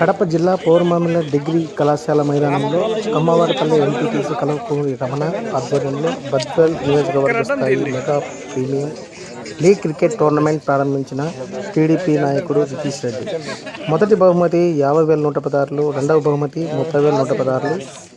కడప జిల్లా పౌర్ణమిల డిగ్రీ కళాశాల మైదానంలో కమ్మవారిపల్లి ఎంపీటీసీ కలవకూరి రమణ ఆధ్వర్యంలో బద్వేల్ నియోజకవర్గ స్థాయి mega premium league cricket tournament ప్రారంభించిన టీడీపీ నాయకుడు రితీష్ రెడ్డి. మొదటి బహుమతి 50,116, రెండవ బహుమతి 30,116,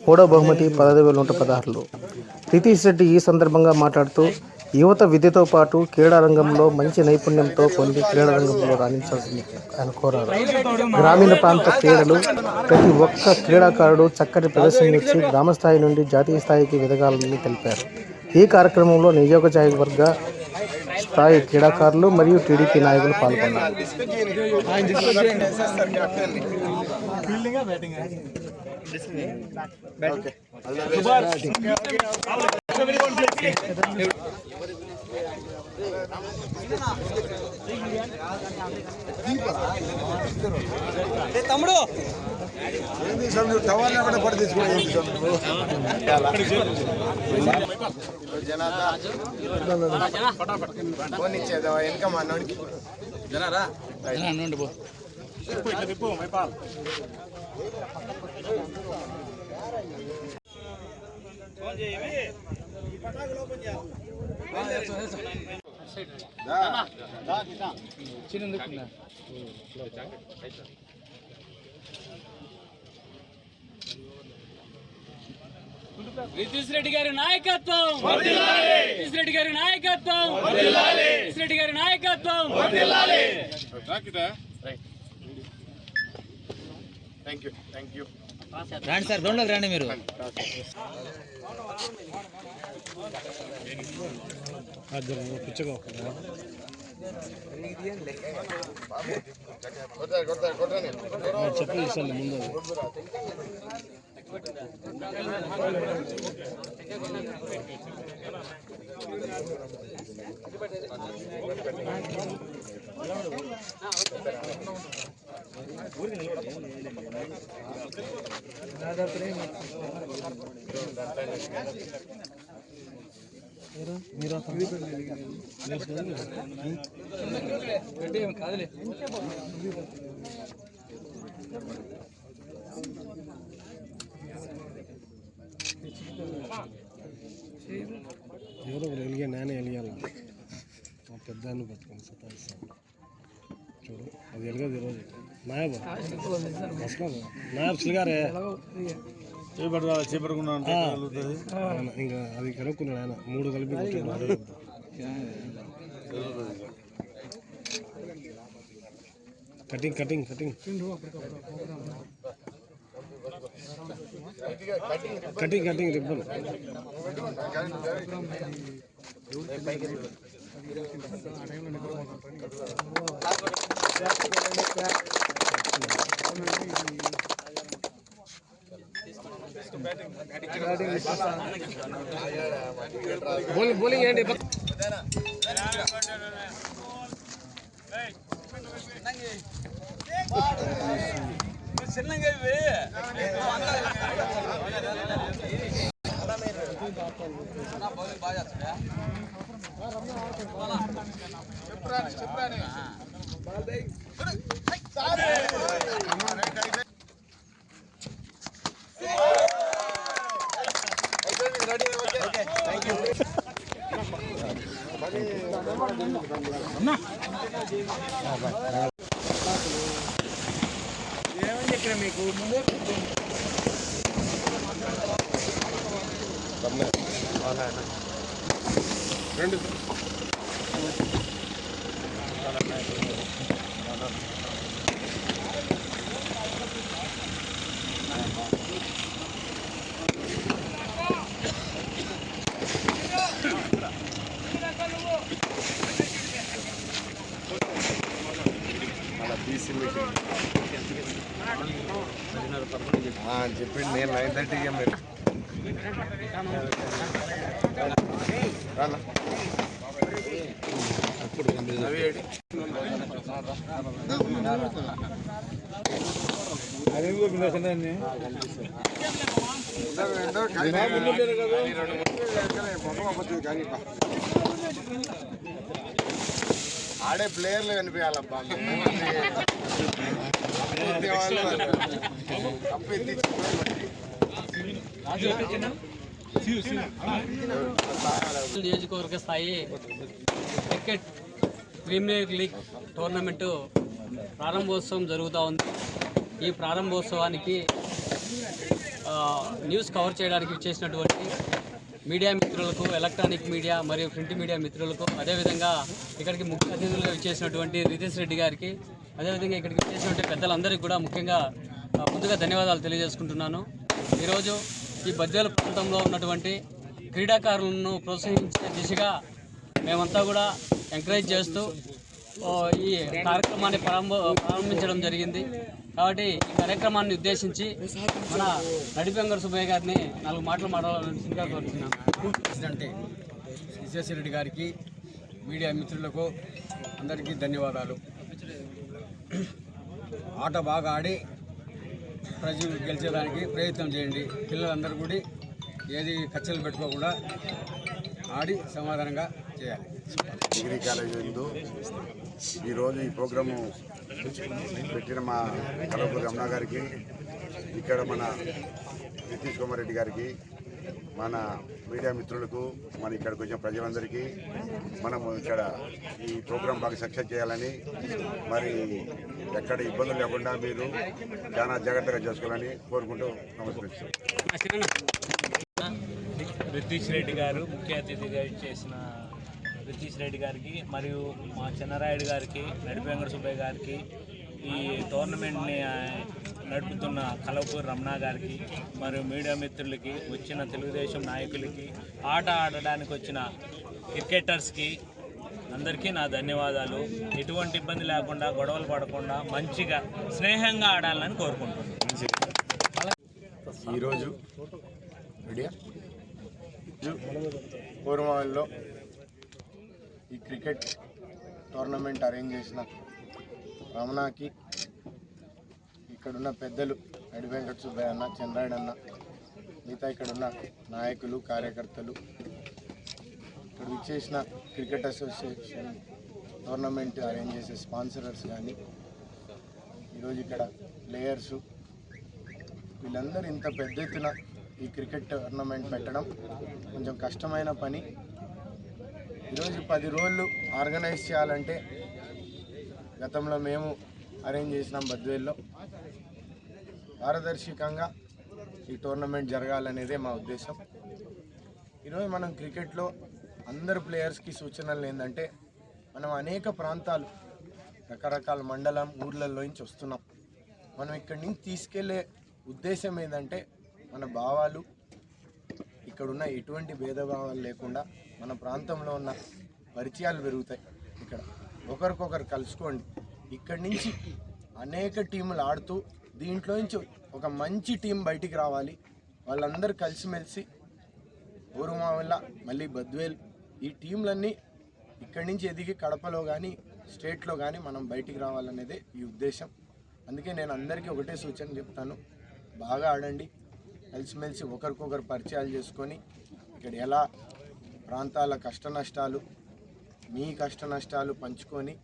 మూడవ బహుమతి 15,116. రితీష్ రెడ్డి ఈ సందర్భంగా మాట్లాడుతూ యువత విద్యతో పాటు క్రీడా రంగంలో మంచి నైపుణ్యంతో పొంది క్రీడా రంగంలో రాణించాల్సింది ఆయన కోరారు. గ్రామీణ ప్రాంత క్రీడలు ప్రతి ఒక్క క్రీడాకారుడు చక్కటి ప్రదర్శన ఇచ్చి గ్రామస్థాయి నుండి జాతీయ స్థాయికి ఎదగాలని తెలిపారు. ఈ కార్యక్రమంలో నియోజకవర్గ స్థాయి క్రీడాకారులు మరియు టీడీపీ నాయకులు పాల్గొన్నారు. తమ్ముడు ఫోన్ ఇచ్చేదా వెనక మా అన్నోడికి జనారా రితీష్ రెడ్డి గారి నాయకత్వం, రితీష్ రెడ్డి గారి నాయకత్వం, రితీష్ రెడ్డి గారి నాయకత్వం. థ్యాంక్ యూ రండి సార్, గ్రౌండ్లోకి రండి మీరు. చెప్పండి ముందు కాదులే. ఎవరో వెలిగా నేనే వెలిగాల పెద్దాన్ని పట్టుకొని సతాయిస్తాను చూడు, అది వెలగదు ఈరోజు. నాయబా నాయబ్ సిల్గారే చేపడుకున్నాను ఇంకా అది కనుక్కున్నాడు ఆయన, 3 కలిపి cutting cutting cutting cutting cutting ribbon bowling ఏంటి ఏమని చెప్పిన మీకు ముందే రెండు చెప్పింది. నేను 9:30కి మీరు ఆడే ప్లేయర్లు కనిపించాలబ్బా. నియోజకవర్గ స్థాయి క్రికెట్ ప్రీమియర్ లీగ్ టోర్నమెంటు ప్రారంభోత్సవం జరుగుతూ ఉంది. ఈ ప్రారంభోత్సవానికి న్యూస్ కవర్ చేయడానికి చేసినటువంటి మీడియా మిత్రులకు, ఎలక్ట్రానిక్ మీడియా మరియు ప్రింట్ మీడియా మిత్రులకు, అదేవిధంగా ఇక్కడికి ముఖ్య అతిథులుగా విచ్చేసినటువంటి రితేష్ రెడ్డి గారికి, అదేవిధంగా ఇక్కడికి విచ్చేసినటువంటి పెద్దలందరికీ కూడా ముఖ్యంగా ముందుగా ధన్యవాదాలు తెలియజేసుకుంటున్నాను. ఈరోజు ఈ బద్వేలు ప్రాంతంలో ఉన్నటువంటి క్రీడాకారులను ప్రోత్సహించే దిశగా మేమంతా కూడా ఎంకరేజ్ చేస్తూ ఈ కార్యక్రమాన్ని ప్రారంభించడం జరిగింది. కాబట్టి ఈ కార్యక్రమాన్ని ఉద్దేశించి మన నడిపెంగర సుబ్బయ్య గారిని 4 మాటలు మాట్లాడాల్సిందిగా కోరుతున్నాను. ప్రెసిడెంట్ విశ్వేశ్వరరెడ్డి గారికి, మీడియా మిత్రులకు అందరికీ ధన్యవాదాలు. ఆట బాగా ఆడి ప్రజలు గెలిచేదానికి ప్రయత్నం చేయండి. పిల్లలందరూ కూడా ఏది ఖర్చులు పెట్టుకోకుండా ఆడి సమాధానంగా చేయాలి. డిగ్రీ కాలేజ్ నందు ఈరోజు ఈ ప్రోగ్రాము పెట్టిన మా కలవపూరి రమణ గారికి, ఇక్కడ మన నితీష్ కుమార్ రెడ్డి గారికి, మన మీడియా మిత్రులకు, మన ఇక్కడికి వచ్చిన ప్రజలందరికీ మనము ఇక్కడ ఈ ప్రోగ్రాం బాగా సక్సెస్ చేయాలని, మరి ఎక్కడ ఇబ్బందులు లేకుండా మీరు చాలా జాగ్రత్తగా చేసుకోవాలని కోరుకుంటూ నమస్కరిస్తాం. రితీష్ రెడ్డి గారు ముఖ్య అతిథిగా చేసిన రితీష్ రెడ్డి గారికి మరియు మా చిన్నరాయుడు గారికి, నడిపెంగర సుబ్బయ్య గారికి, ఈ టోర్నమెంట్ని నడుపుతున్న కలవపూరి రమణ గారికి మరియు మీడియా మిత్రులకి, వచ్చిన తెలుగుదేశం నాయకులకి, ఆట ఆడడానికి వచ్చిన క్రికెటర్స్కి అందరికీ నా ధన్యవాదాలు. ఎటువంటి ఇబ్బంది లేకుండా, గొడవలు పడకుండా మంచిగా స్నేహంగా ఆడాలని కోరుకుంటున్నాను. ఈరోజు పూర్వమాల్లో ఈ క్రికెట్ టోర్నమెంట్ అరేంజ్ చేసిన రమణకి, ఇక్కడున్న పెద్దలు నడి వెంకట సుబ్బయ్య అన్న, చంద్రాయుడు అన్న, మిగతా ఇక్కడున్న నాయకులు, కార్యకర్తలు, ఇక్కడ విచ్చేసిన క్రికెట్ అసోసియేషన్ టోర్నమెంట్ అరేంజ్ చేసే స్పాన్సరర్స్ కానీ, ఈరోజు ఇక్కడ ప్లేయర్సు, వీళ్ళందరూ ఇంత పెద్ద ఎత్తున ఈ క్రికెట్ టోర్నమెంట్ పెట్టడం కొంచెం కష్టమైన పని. ఈరోజు 10 రోజులు ఆర్గనైజ్ చేయాలంటే గతంలో మేము అరేంజ్ చేసినాం బద్వేల్లో. పారదర్శకంగా ఈ టోర్నమెంట్ జరగాలనేదే మా ఉద్దేశం. ఈరోజు మనం క్రికెట్లో అందరు ప్లేయర్స్కి సూచనలు ఏంటంటే, మనం అనేక ప్రాంతాలు, రకరకాల మండలం, ఊర్లలో నుంచి వస్తున్నాం. మనం ఇక్కడి నుంచి తీసుకెళ్లే ఉద్దేశం ఏంటంటే, మన భావాలు, ఇక్కడున్న ఎటువంటి భేదభావాలు లేకుండా మన ప్రాంతంలో ఉన్న పరిచయాలు పెరుగుతాయి. ఇక్కడ ఒకరికొకరు కలుసుకోండి. ఇక్కడి నుంచి అనేక టీములు ఆడుతూ దీంట్లో నుంచి ఒక మంచి టీం బయటికి రావాలి. వాళ్ళందరూ కలిసిమెలిసి ఊరుమావిల్ల, మళ్ళీ బద్వేల్, ఈ టీంలన్నీ ఇక్కడి నుంచి ఎదిగి కడపలో కానీ స్టేట్లో కానీ మనం బయటికి రావాలనేదే ఈ ఉద్దేశం. అందుకే నేను అందరికీ ఒకటే సూచన చెప్తాను, బాగా ఆడండి, కలిసిమెలిసి ఒకరికొకరు పరిచయాలు చేసుకొని, ఇక్కడ ఎలా ప్రాంతాల కష్ట నష్టాలు, మీ కష్ట నష్టాలు పంచుకొని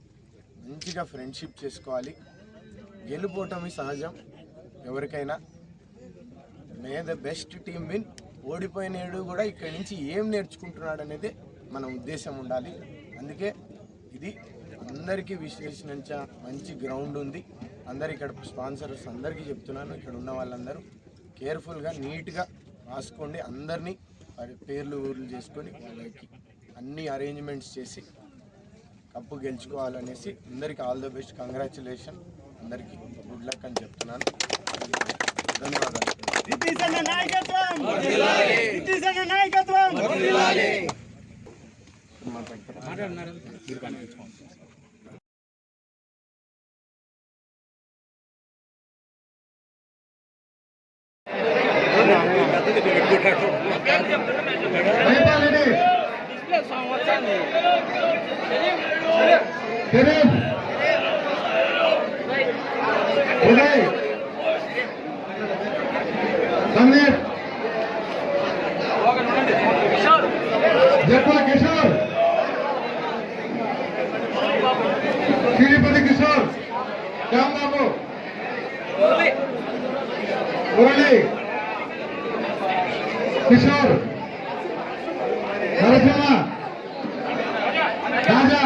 మంచిగా ఫ్రెండ్షిప్ చేసుకోవాలి. గెలుపోవటమి సహజం ఎవరికైనా. May the best team win. ఓడిపోయినాడు కూడా ఇక్కడి నుంచి ఏం నేర్చుకుంటున్నాడు అనేది మన ఉద్దేశం ఉండాలి. అందుకే ఇది అందరికీ విశ్లేషించ మంచి గ్రౌండ్ ఉంది. అందరు ఇక్కడ స్పాన్సర్స్ అందరికీ చెప్తున్నాను, ఇక్కడ ఉన్న వాళ్ళందరూ కేర్ఫుల్గా నీట్గా రాసుకోండి. అందరినీ పేర్లు ఊర్లు చేసుకొని వాళ్ళకి అన్ని అరేంజ్మెంట్స్ చేసి కప్పు గెలుచుకోవాలనేసి అందరికీ ఆల్ ద బెస్ట్, కంగ్రాచులేషన్, అందరికీ గుడ్ లక్ అని చెప్తున్నాను. ధన్యవాదాలు. జక్కుల కిషోర్, తిరుపతి కిషోర్, రాంబాబు, కిషోర్ నరసింహ రాజా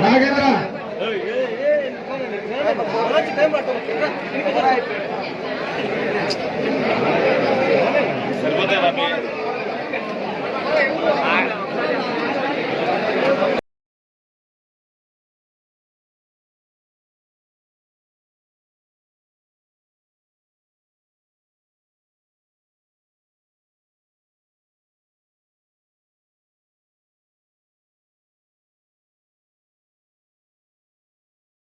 నాగేంద్ర